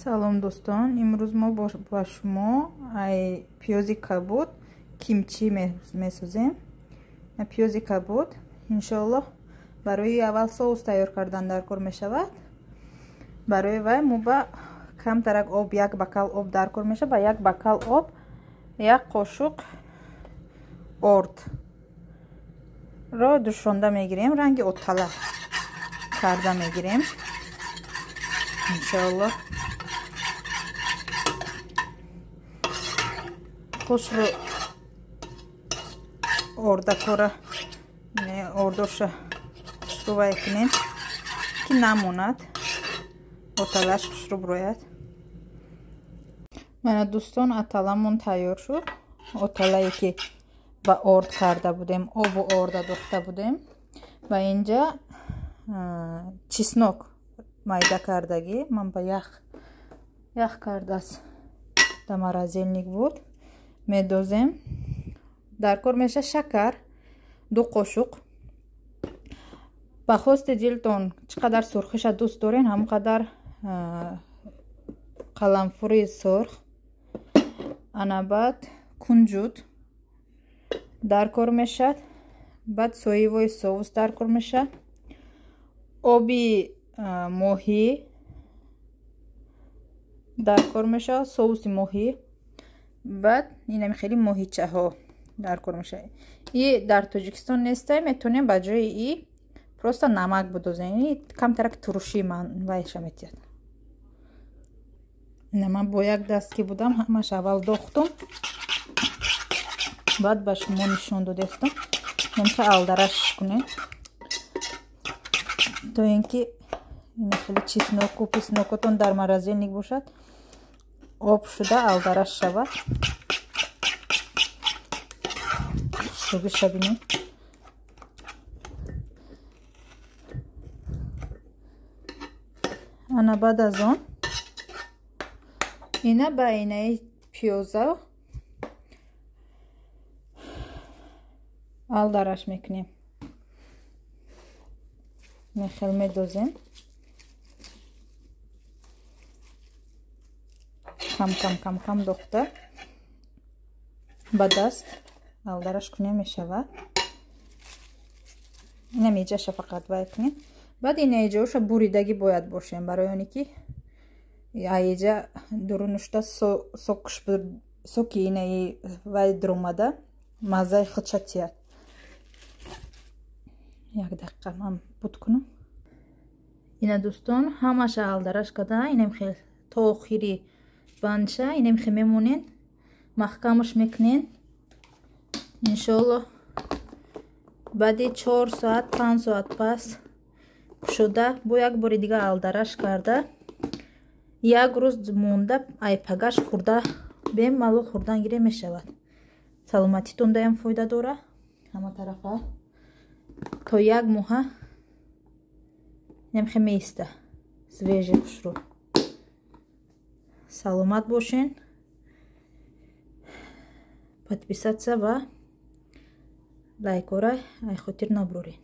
салом дӯстон, имрӯз мо ба шумо пиёзи кабуд кимчи месозем. пиёзи кабуд иншоаллоҳ барои аввал соус тайёр кардан дар кор мешавад. барои вай мо ба камтарак об, 1 бокал об дар кор мешавад. ба 1 бокал об 1 қошуқ орд ро душонда мегирем, ранги оттала карда мегирем иншоаллоҳ. хушро ордакора ордоша хушрувай кунем ки намонад, оталаш хушруб рояд. мана дӯстон, аталамон тайёр шуд. оталае ки ба орд карда будем, обу орда дохта будем. ва инҷа чеснок майда кардаги ман ба ях кардас да морозильник буд медозем. дар кор меша шакар 2 қошуқ. ба хости дилтон чӣ қадар сурхиша дӯст дорен ҳамон қадар қаламфури сурх, анабад, кунҷуд дар кор мешад. баъд соевои соус дар кор мешад. оби моҳӣ дар кор мешад, соуси моҳӣ. баъд инами хеле моҳичаҳо дар кор мешад. И дар Тоҷикистон нестай, метонем ба ҷои и просто намак бидозем. камтарак турши ман вайша метиҳад. ина ман бо 1 даст ки будам ҳамаш аввал дохтум, баъд ба шумо нишон додестам. мемша алдараш кунем то ин ки ина хеле чесноку песнокотон дар морозильник бошад, об шуда алдараш шавад. шабинем ана баъд аз он ина ба инаи пиёза алдараш мекунем. мехел медозем кам дохта ба даст алдараш кунем мешавад. ина меҷаша фақат вай кунем. баъд ина эҷаоша буридаги бояд бошем, барои оне ки аеҷа дурунушта соки инаи вай дуромада маззаи худша тияд. 1 дақиқа ман буд кунам. ина дӯстон ҳамаша алдараш када инам хел то охири банша инам хел мемонен, маҳкамаш мекунен иншоаллоҳ. баъди 4 соат 5 соат пас шуда бо 1 бори дига алдараш карда 1 рӯз монда айпагаш хурда бемалол хурдан гирем мешавад. саломатитондаам фоида дора ҳама тарафа. то 1 моҳа инам хел меиста свежи хушрӯ. саломат бошен. подписаться ва лайкора ай хотир набурорен.